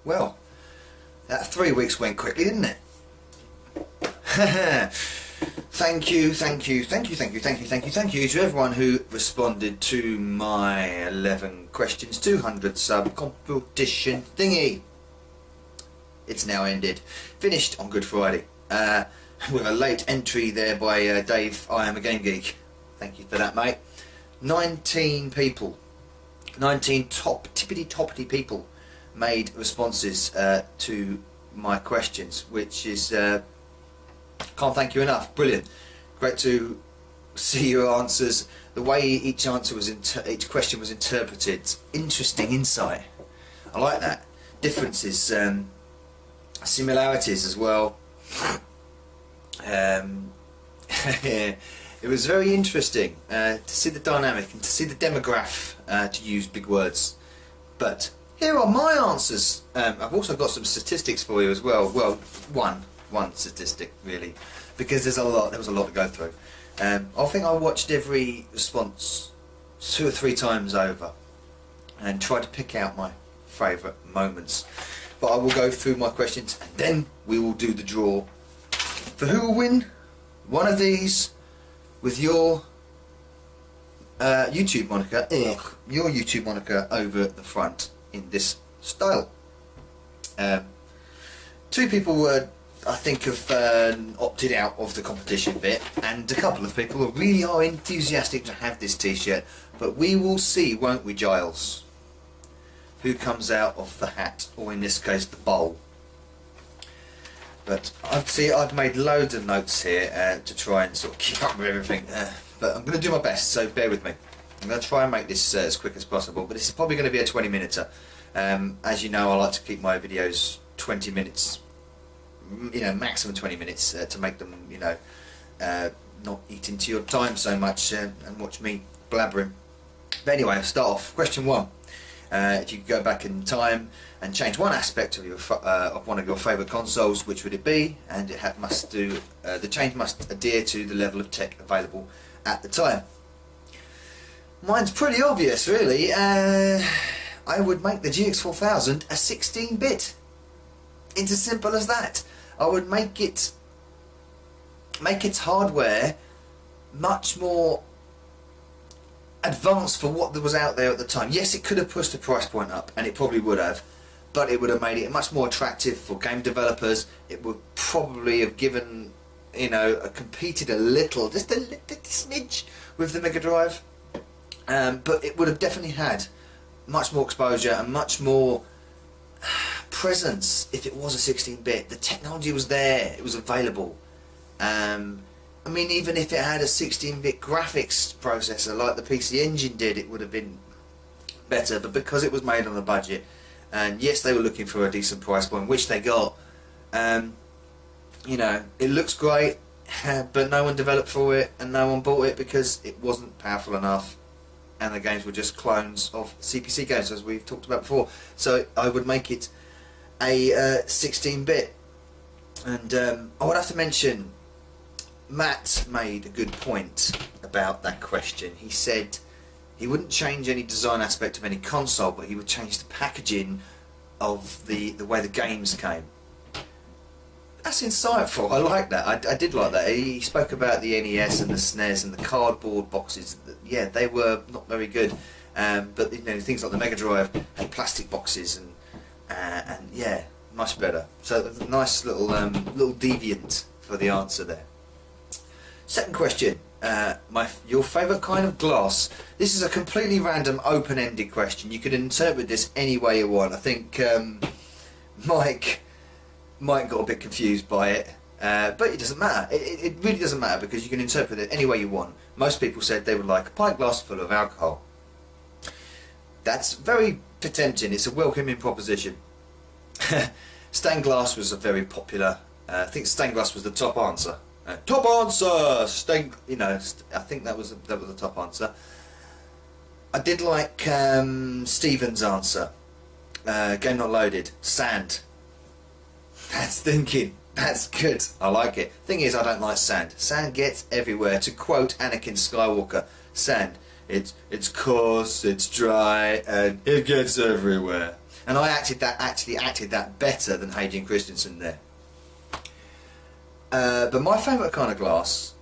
Well, that 3 weeks went quickly, didn't it? Thank you to everyone who responded to my 11 questions 200 sub competition thingy. It's now ended. Finished on Good Friday. With a late entry there by Dave, I am a game geek. Thank you for that, mate. 19 people, 19 tippity-toppity people made responses to my questions, which is can't thank you enough. Brilliant. Great to see your answers, the way each answer was each question was interpreted. Interesting insight. I like that. Differences, similarities as well. It was very interesting to see the dynamic and to see the demograph, to use big words. But here are my answers. I've also got some statistics for you as well. Well, one statistic really, because there was a lot to go through. I think I watched every response 2 or 3 times over and tried to pick out my favourite moments. But I will go through my questions and then we will do the draw for who will win one of these with your YouTube moniker, over the front in this style. 2 people were, I think, have opted out of the competition bit, and a couple of people who really are enthusiastic to have this t-shirt, but we will see, won't we, Giles, who comes out of the hat, or in this case the bowl. But I've made loads of notes here to try and sort of keep up with everything, but I'm going to do my best, so bear with me. I'm going to try and make this as quick as possible, but this is probably going to be a 20-minute. As you know, I like to keep my videos 20 minutes, maximum 20 minutes, to make them, not eat into your time so much and watch me blabbering. But anyway, I'll start off. Question 1. If you could go back in time and change one aspect of one of your favourite consoles, which would it be? And the change must adhere to the level of tech available at the time. Mine's pretty obvious, really. I would make the GX 4000 a 16-bit. It's as simple as that. I would make its hardware much more advanced for what was out there at the time. Yes, it could have pushed the price point up, and it probably would have, but it would have made it much more attractive for game developers. It would probably have given, competed a little, just a little smidge with the Mega Drive, but it would have definitely had much more exposure and much more presence if it was a 16-bit. The technology was there, it was available. I mean, even if it had a 16-bit graphics processor like the PC Engine did, it would have been better. But because it was made on a budget, and yes, they were looking for a decent price point, which they got, it looks great, but no one developed for it, and no one bought it because it wasn't powerful enough, and the games were just clones of CPC games, as we've talked about before. So I would make it a 16-bit. And I would have to mention, Matt made a good point about that question. He said he wouldn't change any design aspect of any console, but he would change the packaging of the way the games came. That's insightful. I like that. I did like that. He spoke about the NES and the SNES and the cardboard boxes. Yeah, they were not very good. But things like the Mega Drive had plastic boxes and yeah, much better. So nice little deviant for the answer there. Second question, your favourite kind of glass. This is a completely random, open-ended question. You could interpret this any way you want. I think Mike got a bit confused by it, but it doesn't matter. It really doesn't matter, because you can interpret it any way you want. Most people said they would like a pint glass full of alcohol. That's very tempting. It's a welcoming proposition. Stained glass was a very popular. I think stained glass was the top answer. Top answer! Stained, I think that was the top answer. I did like Stephen's answer. Game not loaded. Sand. That's thinking. That's good. I like it. Thing is, I don't like sand. Sand gets everywhere. To quote Anakin Skywalker, sand. It's coarse, it's dry, and it gets everywhere. and I actually acted that better than Hayden Christensen there. But my favourite kind of glass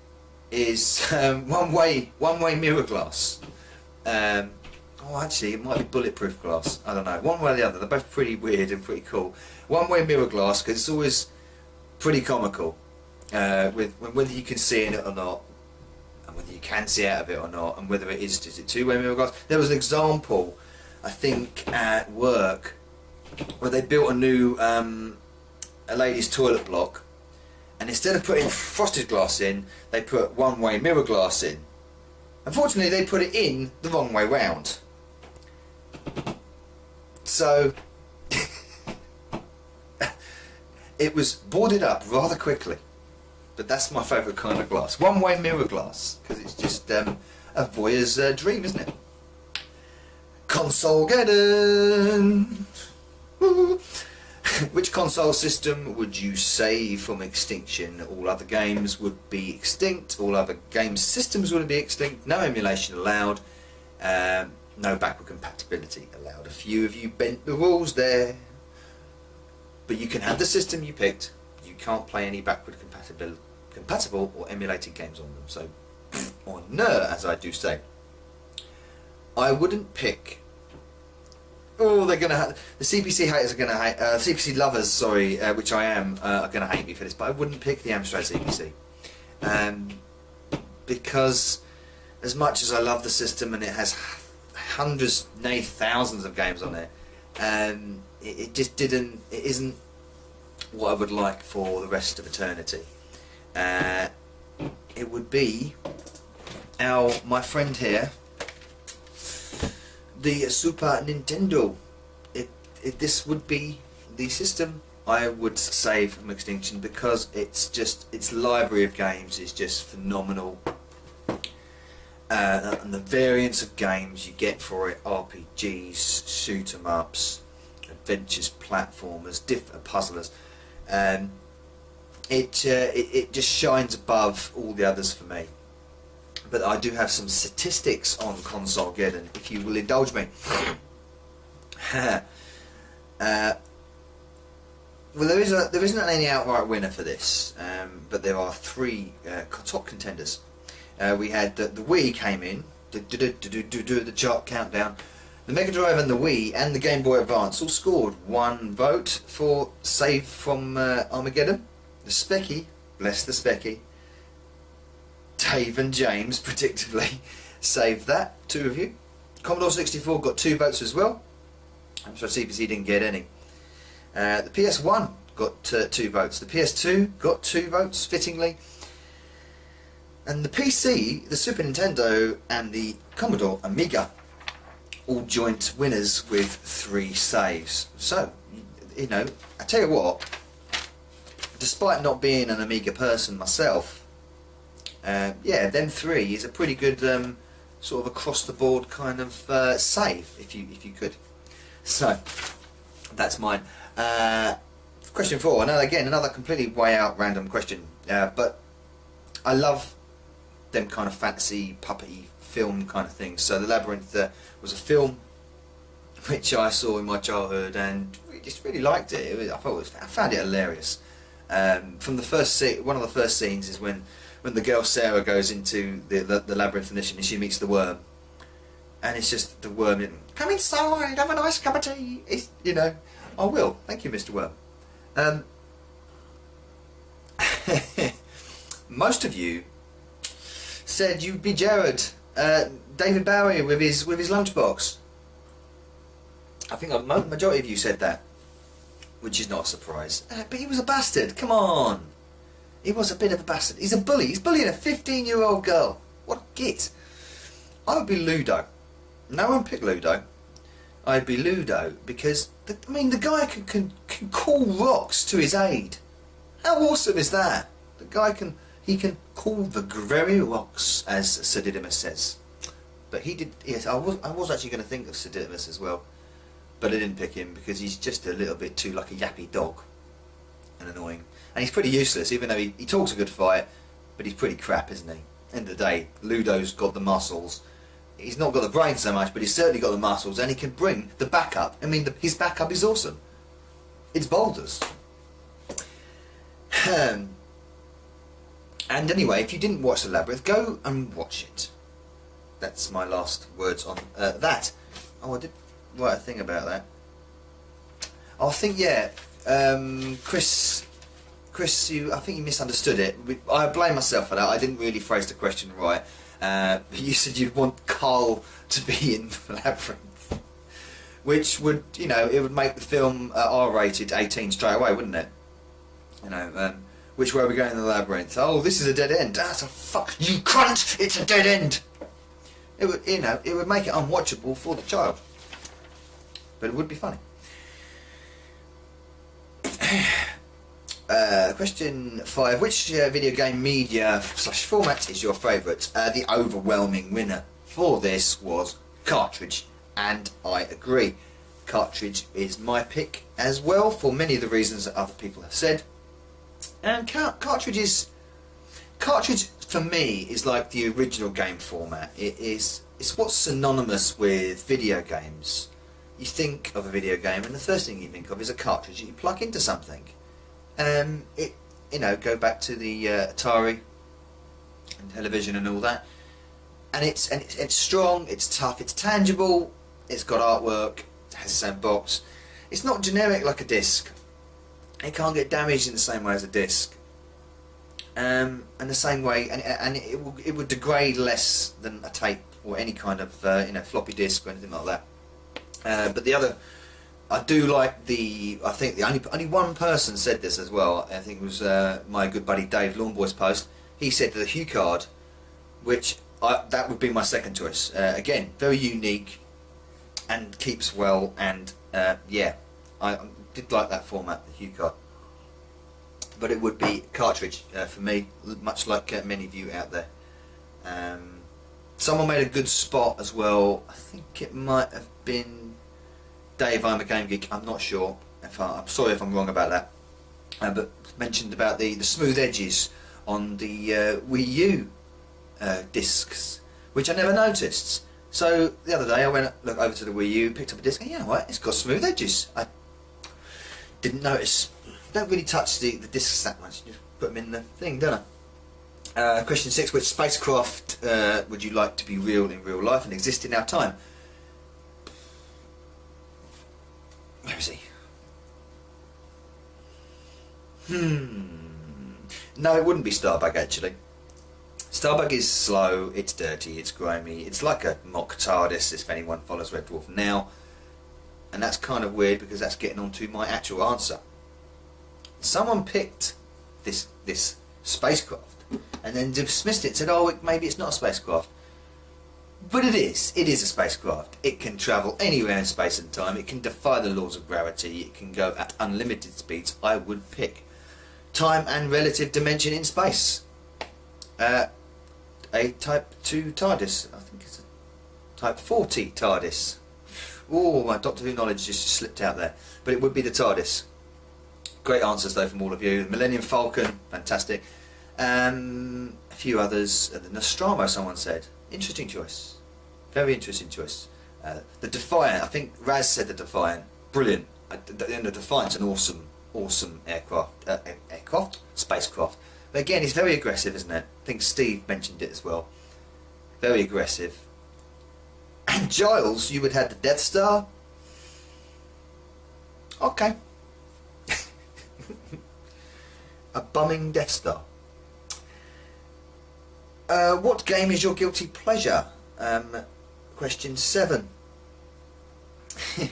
is one-way mirror glass. Actually, it might be bulletproof glass. I don't know. One way or the other, they're both pretty weird and pretty cool. One-way mirror glass, because it's always pretty comical, with whether you can see in it or not, and whether you can see out of it or not, and whether it is it two-way mirror glass. There was an example, I think, at work, where they built a new a ladies' toilet block, and instead of putting frosted glass in, they put one-way mirror glass in. Unfortunately, they put it in the wrong way round. So it was boarded up rather quickly. But that's my favourite kind of glass. One-way mirror glass, because it's just a voyeur's dream, isn't it? Console-geddon! Which console system would you save from extinction? All other games would be extinct. All other game systems would be extinct. No emulation allowed. No backward compatibility allowed. A few of you bent the rules there. But you can have the system you picked. You can't play any backward compatible or emulated games on them. So, or no, as I do say. I wouldn't pick... Oh, they're gonna the CPC haters are gonna hate. CPC lovers, sorry, which I am, are gonna hate me for this. But I wouldn't pick the Amstrad CPC, because as much as I love the system and it has hundreds, nay thousands of games on it, it just didn't. It isn't what I would like for the rest of eternity. It would be my friend here. The Super Nintendo. This would be the system I would save from extinction, because its library of games is just phenomenal, and the variance of games you get for it: RPGs, shoot 'em ups, adventures, platformers, different puzzlers. It just shines above all the others for me. But I do have some statistics on Console-geddon, if you will indulge me. Well, there isn't any outright winner for this, but there are three top contenders. We had the Wii came in, the chart countdown. The Mega Drive and the Wii and the Game Boy Advance all scored 1 vote for save from Armageddon. The Specky, bless the Specky, Dave and James, predictably, saved that, 2 of you. Commodore 64 got 2 votes as well. I'm sure CPC didn't get any. The PS1 got 2 votes. The PS2 got 2 votes, fittingly. And the PC, the Super Nintendo and the Commodore Amiga all joint winners with 3 saves. So, you know, I tell you what, despite not being an Amiga person myself, yeah, them 3 is a pretty good sort of across the board kind of save, if you could. So that's mine. Question 4. Now again, another completely way out random question, but I love them kind of fantasy puppety film kind of things. So the Labyrinth was a film which I saw in my childhood and just really liked it. I found it hilarious. From the first one of the first scenes is when the girl Sarah goes into the labyrinth initially and she meets the worm, and it's just the worm. Come inside, have a nice cup of tea. It's, you know, I will. Thank you, Mr. Worm. Most of you said you'd be Jared, David Bowie with his lunchbox. I think a majority of you said that, which is not a surprise. But he was a bastard. Come on. He was a bit of a bastard. He's a bully. He's bullying a 15-year-old girl. What a git. I would be Ludo. No one picked Ludo. I'd be Ludo because, the guy can call rocks to his aid. How awesome is that? The guy can call the very rocks, as Sir Didymus says. But he did. Yes, I was actually going to think of Sir Didymus as well, but I didn't pick him because he's just a little bit too like a yappy dog and annoying. And he's pretty useless, even though he talks a good fight, but he's pretty crap, isn't he? End of the day, Ludo's got the muscles, he's not got the brain so much, but he's certainly got the muscles, and he can bring the backup. I mean, his backup is awesome. It's boulders. And anyway, if you didn't watch The Labyrinth, go and watch it. That's my last words on that. Oh, I did write a thing about that. I think, yeah, Chris, I think you misunderstood it. I blame myself for that. I didn't really phrase the question right. You said you'd want Carl to be in The Labyrinth, which would, you know, it would make the film R-rated 18 straight away, wouldn't it? You know, which way are we going in The Labyrinth? Oh, this is a dead end. That's a fuck. You cunt! It's a dead end. It would, you know, it would make it unwatchable for the child, but it would be funny. Question 5. Which video game media / format is your favourite? The overwhelming winner for this was cartridge, and I agree. Cartridge is my pick as well, for many of the reasons that other people have said. And cartridge for me is like the original game format. It's what's synonymous with video games. You think of a video game, and the first thing you think of is a cartridge that you plug into something. You know, go back to the Atari and television and all that. And it's strong, it's tough, it's tangible, it's got artwork, it has its own box. It's not generic like a disc. It can't get damaged in the same way as a disc. And the same way, and it would degrade less than a tape or any kind of you know, floppy disk or anything like that. But the other, I do like I think the only one person said this as well. I think it was my good buddy Dave Lawnboy's post. He said the Hue card, which that would be my second choice. Again, very unique and keeps well, and yeah, I did like that format, the Hue card. But it would be cartridge for me, much like many of you out there. Someone made a good spot as well. I think it might have been Dave, I'm a Game Geek. I'm not sure. I'm sorry if I'm wrong about that. But mentioned about the smooth edges on the Wii U discs, which I never noticed. So the other day I went over to the Wii U, picked up a disc, and you know what? It's got smooth edges. I didn't notice. Don't really touch the discs that much. Just put them in the thing, don't I? Question 6: which spacecraft would you like to be real in real life and exist in our time? Where is he? No, it wouldn't be Starbug actually. Starbug is slow, it's dirty, it's grimy, it's like a mock TARDIS if anyone follows Red Dwarf now. And that's kind of weird because that's getting on to my actual answer. Someone picked this spacecraft and then dismissed it, said, oh, maybe it's not a spacecraft. But it is a spacecraft. It can travel anywhere in space and time, it can defy the laws of gravity, it can go at unlimited speeds. I would pick time and relative dimension in space. A Type 2 TARDIS, I think it's a Type 40 TARDIS. Oh, my Doctor Who knowledge just slipped out there. But it would be the TARDIS. Great answers though from all of you. Millennium Falcon, fantastic. A few others. The Nostromo, someone said. Interesting choice. Very interesting choice. The Defiant, I think Raz said the Defiant. Brilliant. The Defiant's an awesome aircraft? Spacecraft. But again, it's very aggressive, isn't it? I think Steve mentioned it as well. Very aggressive. And Giles, you would have the Death Star. Okay. A bumming Death Star. What game is your guilty pleasure? Question 7. A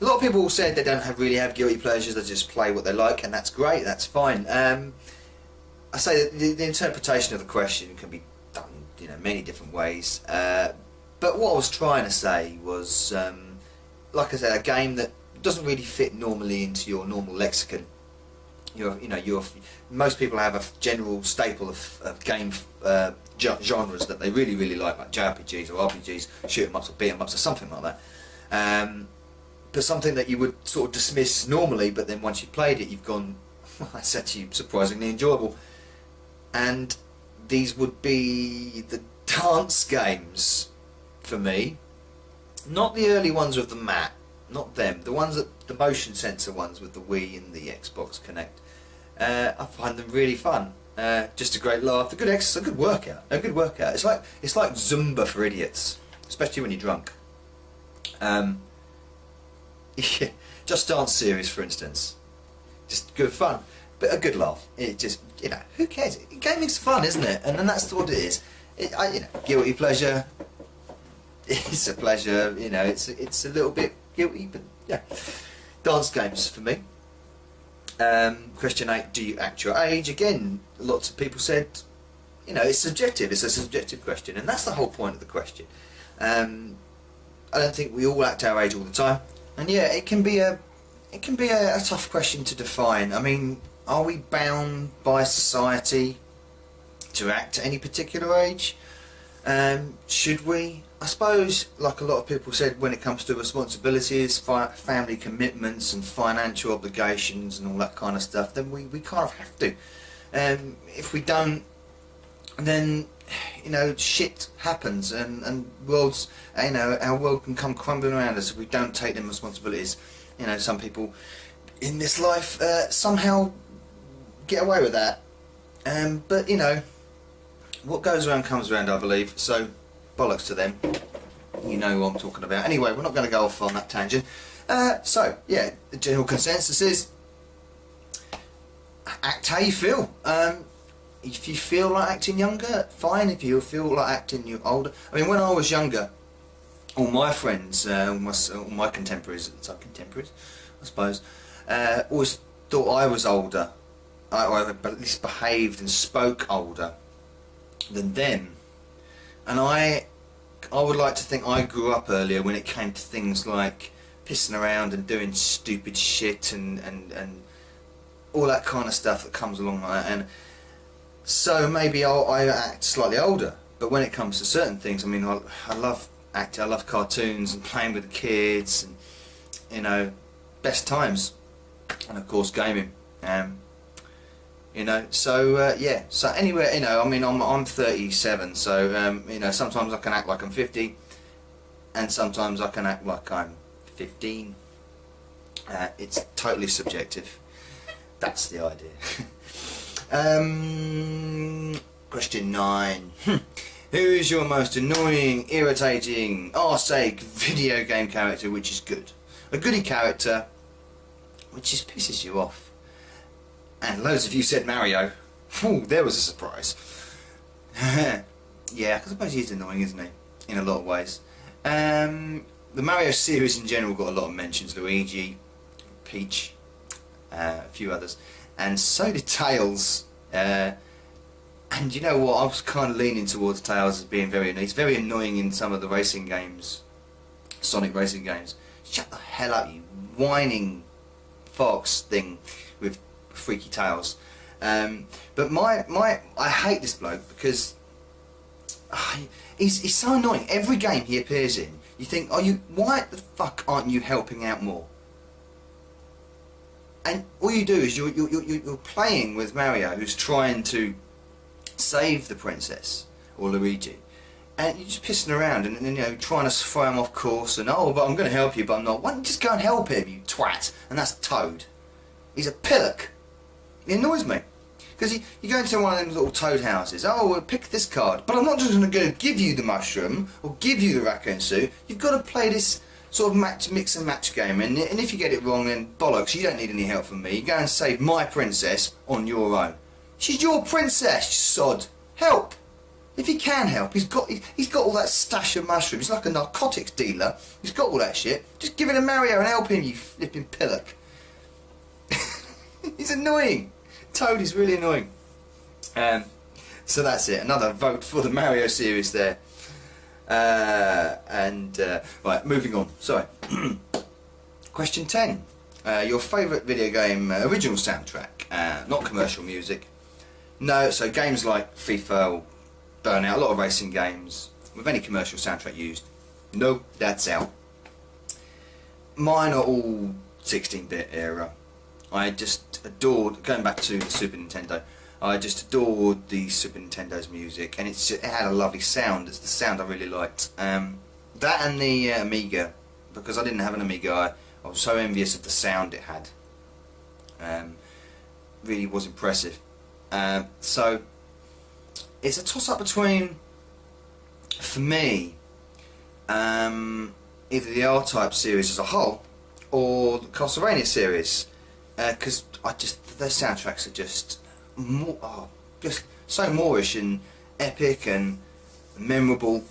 lot of people said they don't really have guilty pleasures, they just play what they like, and that's great, that's fine. I say that the interpretation of the question can be done, you know, many different ways. But what I was trying to say was, like I said, a game that doesn't really fit normally into your normal lexicon. Most people have a general staple of game genres that they really like JRPGs or RPGs, shoot 'em ups or beat 'em ups or something like that. But something that you would sort of dismiss normally, but then once you've played it, you've gone, well, that's actually surprisingly enjoyable. And these would be the dance games. for me. Not the early ones with the mat, not them. The ones that the motion sensor ones with the Wii and the Xbox Connect. I find them really fun. Just a great laugh, a good exercise, a good workout. It's like Zumba for idiots, especially when you're drunk. Yeah, Just Dance series, for instance, just good fun, but a good laugh. It just, who cares? Gaming's fun, isn't it? And then that's what it is. Guilty pleasure. It's a pleasure, it's a little bit guilty, but yeah. Dance games for me. Question 8, do you act your age? Again, lots of people said, it's subjective, it's a subjective question, and that's the whole point of the question. I don't think we all act our age all the time, and yeah, it can be a tough question to define. I mean, are we bound by society to act at any particular age? Should we? I suppose, like a lot of people said, when it comes to responsibilities, family commitments and financial obligations and all that kind of stuff, then we kind of have to. If we don't, then shit happens, and worlds, our world can come crumbling around us if we don't take them responsibilities. Some people in this life somehow get away with that, but what goes around comes around, I believe. So bollocks to them. You know who I'm talking about. Anyway, we're not going to go off on that tangent. So yeah, the general consensus is act how you feel. If you feel like acting younger, fine. If you feel like acting older, I mean, when I was younger, all my friends, all my contemporaries at the time, I suppose, always thought I was older. I at least behaved and spoke older than them. And I would like to think I grew up earlier when it came to things like pissing around and doing stupid shit and all that kind of stuff that comes along like that. And so maybe I act slightly older, but when it comes to certain things, I mean, I love acting, I love cartoons and playing with the kids, and best times, and of course gaming. So yeah. So anyway, I mean, I'm 37, so sometimes I can act like I'm 50, and sometimes I can act like I'm 15. It's totally subjective. That's the idea. Question 9. Who is your most annoying, irritating, arse-sake video game character which is good? A goody character which just pisses you off. And loads of you said Mario. Ooh, there was a surprise. Yeah, I suppose he's annoying, isn't he? In a lot of ways. The Mario series in general got a lot of mentions. Luigi, Peach, a few others. And so did Tails. And you know what, I was kind of leaning towards Tails as being very annoying. He's very annoying in some of the racing games. Sonic racing games. Shut the hell up, you whining fox thing with freaky Tails. But I hate this bloke because he's so annoying. Every game he appears in, you think, why the fuck aren't you helping out more? And all you do is you're playing with Mario, who's trying to save the princess, or Luigi, and you're just pissing around and trying to throw him off course, and but I'm going to help you, but I'm not. Why don't you just go and help him, you twat? And that's Toad. He's a pillock. He annoys me because you go into one of them little Toad houses. Well, pick this card, but I'm not just going to give you the mushroom or give you the raccoon suit. You've got to play this sort of mix and match game, and if you get it wrong, then bollocks. You don't need any help from me. You go and save my princess on your own. She's your princess, you sod. Help! If he can help, he's got all that stash of mushrooms. He's like a narcotics dealer. He's got all that shit. Just give it to Mario and help him, you flipping pillock. He's annoying. Toad is really annoying. So that's it. Another vote for the Mario series there. Right, moving on. Sorry. Question 10. Your favourite video game original soundtrack, not commercial music. No, so games like FIFA or Burnout, a lot of racing games with any commercial soundtrack used. No, that's out. Mine are all 16-bit era. I just adored, going back to the Super Nintendo, I just adored the Super Nintendo's music, and it had a lovely sound. It's the sound I really liked. That and the Amiga, because I didn't have an Amiga, I was so envious of the sound it had. Really was impressive. So it's a toss-up between, for me, either the R-Type series as a whole or the Castlevania series, because their soundtracks are just just so Moorish and epic and memorable.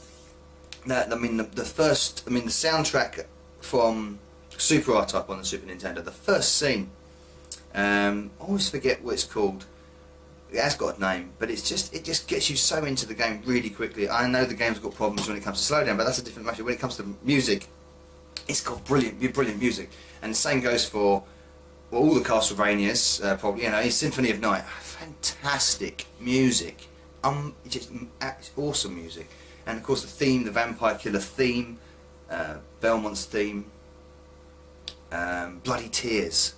That the soundtrack from Super R-Type on the Super Nintendo, the first scene, I always forget what it's called. It has got a name, but it just gets you so into the game really quickly. I know the game's got problems when it comes to slowdown, but that's a different matter. When it comes to music, it's got brilliant music, and the same goes for all the Castlevanias. Probably, Symphony of Night, fantastic music, just awesome music, and of course the theme, the Vampire Killer theme, Belmont's theme, Bloody Tears.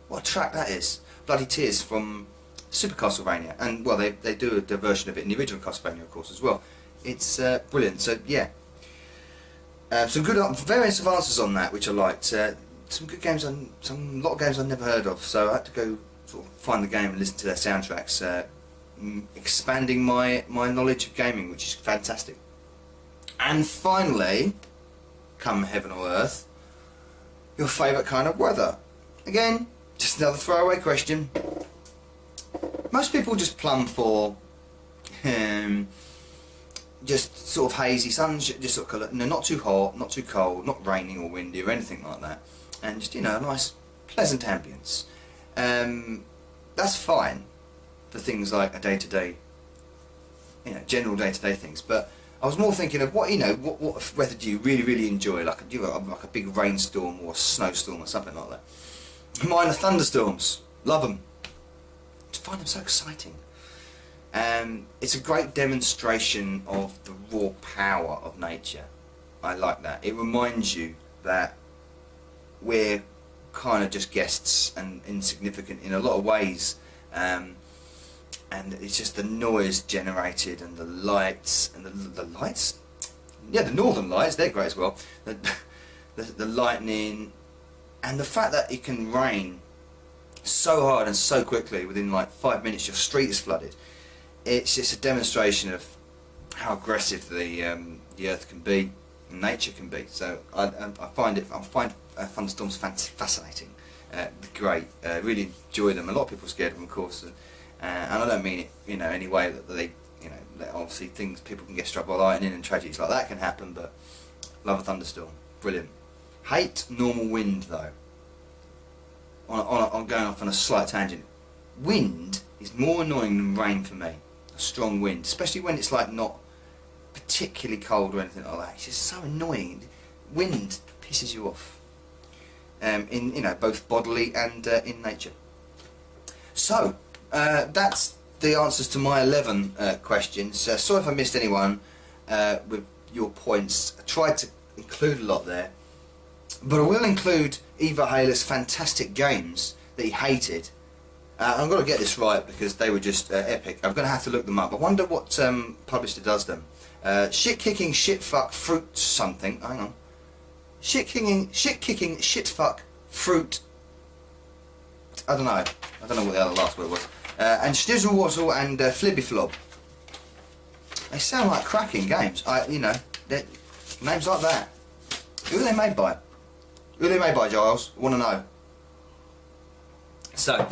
What a track that is! Bloody Tears from Super Castlevania, and well, they do a version of it in the original Castlevania, of course, as well. It's brilliant. So yeah, some good various of answers on that, which I liked. Some good games, a lot of games I've never heard of. So I had to go sort of find the game and listen to their soundtracks, expanding my knowledge of gaming, which is fantastic. And finally, come heaven or earth, your favourite kind of weather. Again, just another throwaway question. Most people just plumb for just sort of hazy sun, just sort of not too hot, not too cold, not raining or windy or anything like that, and just a nice, pleasant ambience. That's fine for things like a day-to-day, general day-to-day things. But I was more thinking of what weather do you really enjoy, like a big rainstorm or a snowstorm or something like that. Mine are thunderstorms. Love them. I find them so exciting. It's a great demonstration of the raw power of nature. I like that. It reminds you that we're kind of just guests and insignificant in a lot of ways, and it's just the noise generated and the lights and the lights. Yeah, the northern lights, they're great as well. The lightning and the fact that it can rain so hard and so quickly, within like 5 minutes your street is flooded. It's just a demonstration of how aggressive the earth can be, and nature can be. So I find thunderstorms fascinating, great. Really enjoy them. A lot of people are scared of them, of course, and I don't mean it any way that they that obviously people can get struck by lightning and tragedies like that can happen. But love a thunderstorm, brilliant. Hate normal wind though. I'm going off on a slight tangent. Wind is more annoying than rain for me. A strong wind, especially when it's like not particularly cold or anything like that. It's just so annoying. Wind pisses you off. In both bodily and in nature. So that's the answers to my 11 questions. Sorry if I missed anyone with your points. I tried to include a lot there. But I will include Eva Hayler's fantastic games that he hated. I've got to get this right because they were just epic. I'm going to have to look them up. I wonder what publisher does them. Shit kicking, shit fuck, fruit something. Hang on. Shit kicking, shit fuck, fruit. I don't know what the other last word was. And Stizzle Wazzle and Flibby Flob. They sound like cracking games. Names like that. Who are they made by? Who are they made by, Giles? I want to know. So,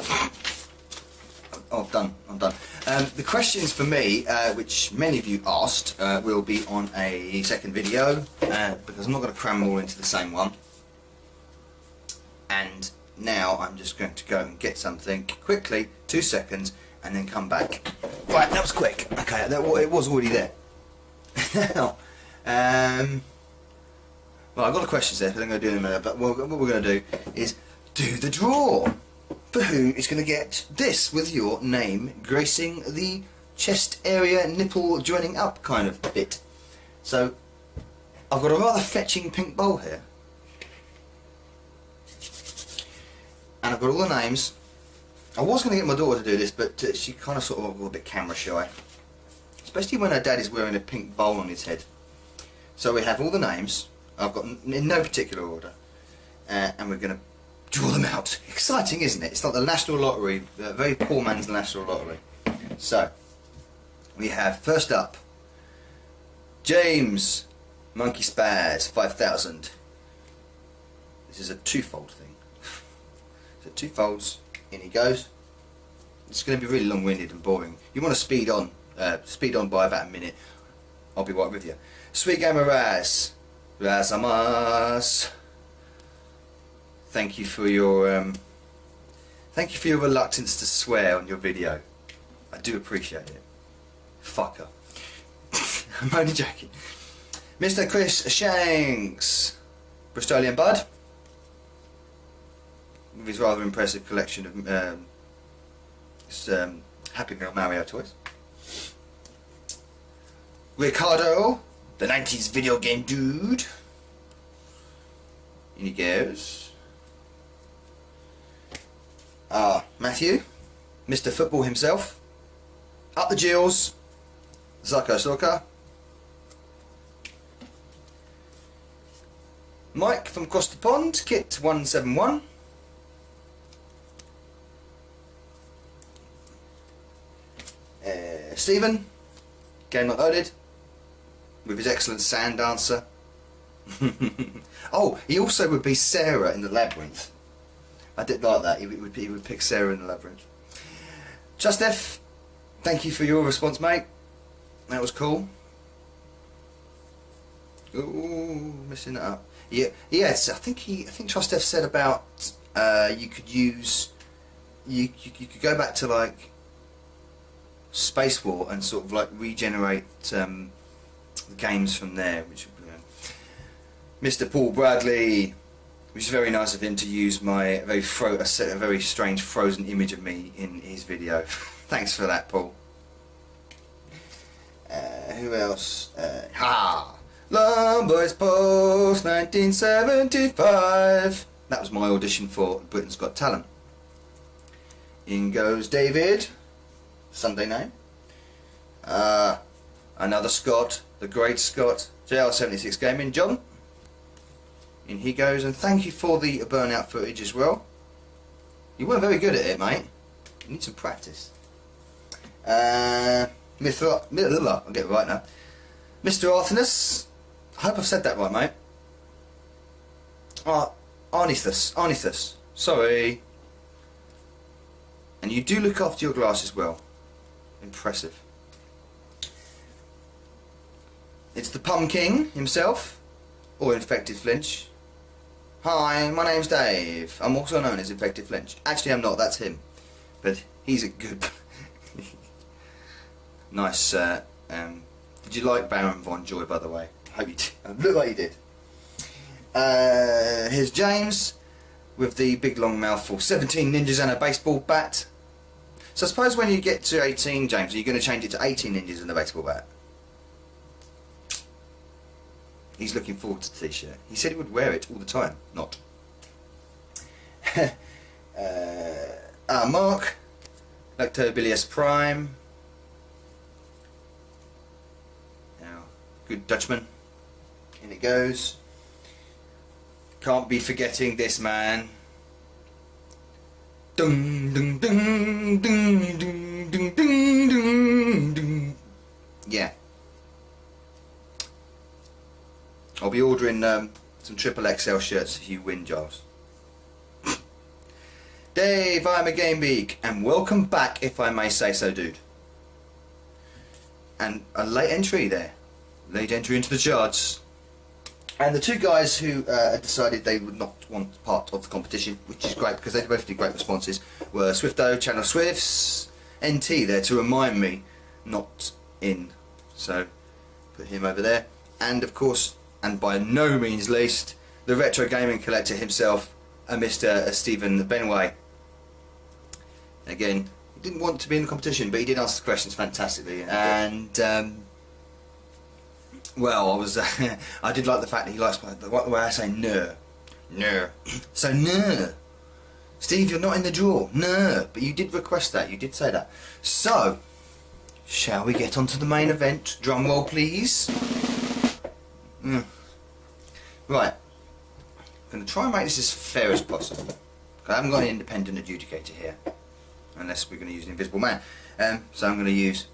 I'm done. The questions for me, which many of you asked, will be on a second video, because I'm not going to cram them all into the same one. And now I'm just going to go and get something quickly, 2 seconds, and then come back. Right, that was quick. Okay, it was already there. Now, well, I've got the questions there, so I'm going to do them in a minute, but what we're going to do is do the draw for who is going to get this with your name gracing the chest area, nipple joining up kind of bit. So, I've got a rather fetching pink bowl here. And I've got all the names. I was going to get my daughter to do this, but she kind of got a bit camera shy. Especially when her dad is wearing a pink bowl on his head. So we have all the names. I've got in no particular order, and we're going to draw them out. Exciting, isn't it? It's like the National Lottery, a very poor man's National Lottery. So we have first up James Monkey Spaz 5000. This is a twofold thing. So two folds, in he goes. It's going to be really long-winded and boring. You want to speed on by about a minute. I'll be right with you. Sweet Gamer Raz, Razamas. Thank you for your reluctance to swear on your video. I do appreciate it. Fucker. I'm only joking. Mr. Chris Shanks, Bristolian Bud, with his rather impressive collection of Happy Meal Mario toys. Ricardo, the 90s video game dude. In he goes. Matthew, Mr. Football himself. Up the Jills, Zucko Stalker. Mike from across the pond, Kit 171. Stephen, Game Not Loaded, with his excellent sand dancer. Oh, he also would be Sarah in the Labyrinth. I did like that. He would pick Sarah in the Labyrinth. Just F, thank you for your response, mate. That was cool. Ooh, messing that up. Yeah, yes. I think Trust F said about you could go back to like Space War and sort of like regenerate games from there, which Mr. Paul Bradley, which is very nice of him to use my a very strange frozen image of me in his video. Thanks for that, Paul. Who else? Lumboys Post 1975. That was my audition for Britain's Got Talent. In goes David. Sunday name. Another Scott, the great Scott, JL76 Gaming, John. In he goes, and thank you for the burnout footage as well. You weren't very good at it, mate. You need some practice. I'll get it right now. Mr. Arthinus, I hope I've said that right, mate. Arnithus, sorry. And you do look after your glasses well. Impressive. It's the Pumpkin himself, or Infected Flinch. Hi, my name's Dave. I'm also known as Infected Flinch. Actually, I'm not. That's him. But he's a good. Nice. Did you like Baron Von Joy, by the way? I hope you did. Look like you did. Here's James with the big long mouthful. 17 ninjas and a baseball bat. So I suppose when you get to 18, James, are you going to change it to 18 ninjas and a baseball bat? He's looking forward to the t-shirt. He said he would wear it all the time. Not. Mark. Lactobilius Prime. Now, good Dutchman. In it goes. Can't be forgetting this man. Dun, dun, dun, dun, dun, dun, dun, dun, dun. Yeah. I'll be ordering some triple XL shirts if you win, Giles. Dave, I'm a Game Geek, and welcome back, if I may say so, dude. And a late entry there. Late entry into the charts. And the two guys who decided they would not want part of the competition, which is great because they both did great responses, were Swifto, Channel Swifts, NT there to remind me not in. So, put him over there. And of course, and by no means least, the retro gaming collector himself, Mr. Stephen Benway. Again, he didn't want to be in the competition, but he did ask the questions fantastically. And well, I did like the fact that he likes the way I say no. No. So no. Steve, you're not in the draw. No. But you did request that. You did say that. So, shall we get on to the main event? Drum roll, please. Right. I'm going to try and make this as fair as possible. I haven't got an independent adjudicator here, unless we're going to use an invisible man. So I'm going to use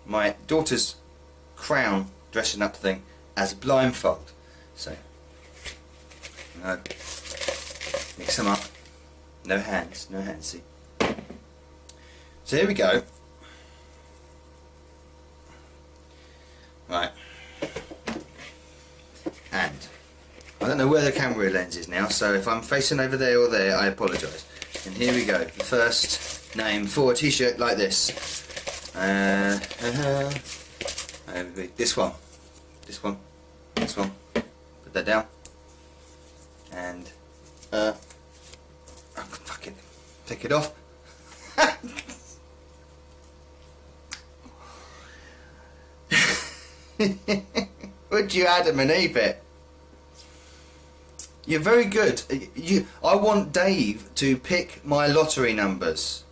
my daughter's crown dressing up thing as a blindfold. So, mix them up. No hands, see. So here we go. Right. And I don't know where the camera lens is now, so if I'm facing over there or there, I apologise. And here we go. The first name for a t-shirt like this. This one. Put that down. And fuck it. Take it off. Would you Adam and Eve it? You're very good. I want Dave to pick my lottery numbers,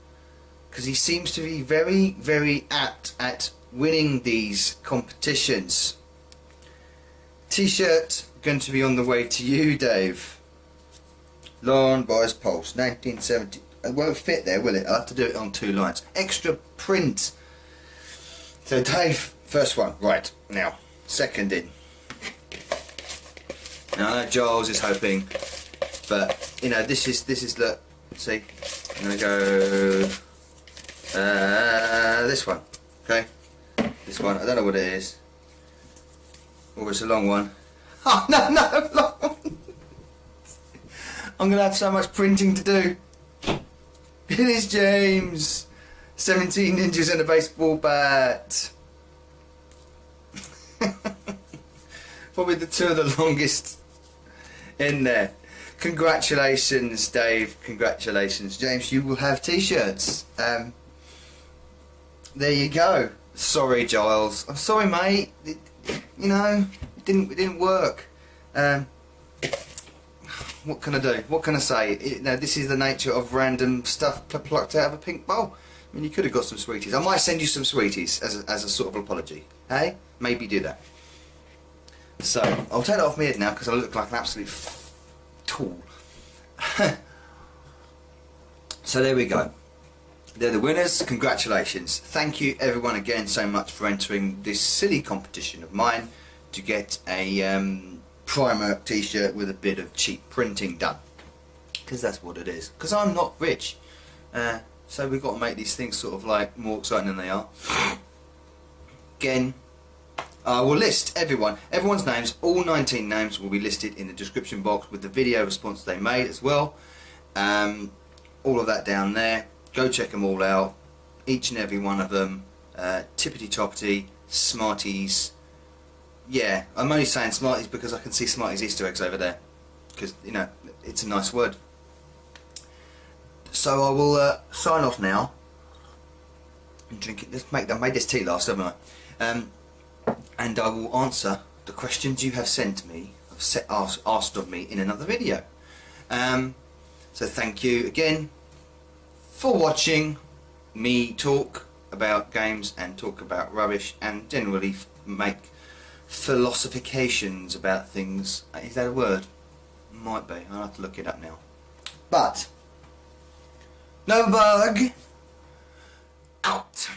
because he seems to be very, very apt at winning these competitions. T-shirt going to be on the way to you, Dave. Lawn Boys Pulse 1970. It won't fit there, will it? I'll have to do it on 2 lines. Extra print. So Dave, first one. Right, now, second in. Now I know Giles is hoping, but you know, this is look, see, I'm gonna go this one, okay? This one, I don't know what it is. Oh, it's a long one. Oh no, long one. I'm gonna have so much printing to do. It is James. 17 ninjas and a baseball bat. Probably the 2 of the longest in there. Congratulations, Dave. Congratulations, James. You will have t-shirts. There you go. Sorry, Giles. I'm sorry, mate. You know, it didn't work. What can I do? What can I say? This is the nature of random stuff plucked out of a pink bowl. I mean, you could have got some sweeties. I might send you some sweeties as a sort of apology. Hey, maybe do that. So I'll take that off my head now because I look like an absolute tool. So there we go. They're the winners. Congratulations. Thank you everyone again so much for entering this silly competition of mine to get a primer t-shirt with a bit of cheap printing done. Because that's what it is. Because I'm not rich. So we've got to make these things sort of like more exciting than they are. Again, I will list everyone's names. All 19 names will be listed in the description box with the video response they made as well. All of that down there. Go check them all out. Each and every one of them. Tippity-toppity, Smarties. Yeah, I'm only saying Smarties because I can see Smarties Easter eggs over there. Because, you know, it's a nice word. So I will sign off now. And drink it. I made this tea last, haven't I? And I will answer the questions you have sent me, asked of me in another video. So thank you again for watching me talk about games and talk about rubbish and generally make philosophications about things. Is that a word? Might be. I'll have to look it up now. But Novabug out.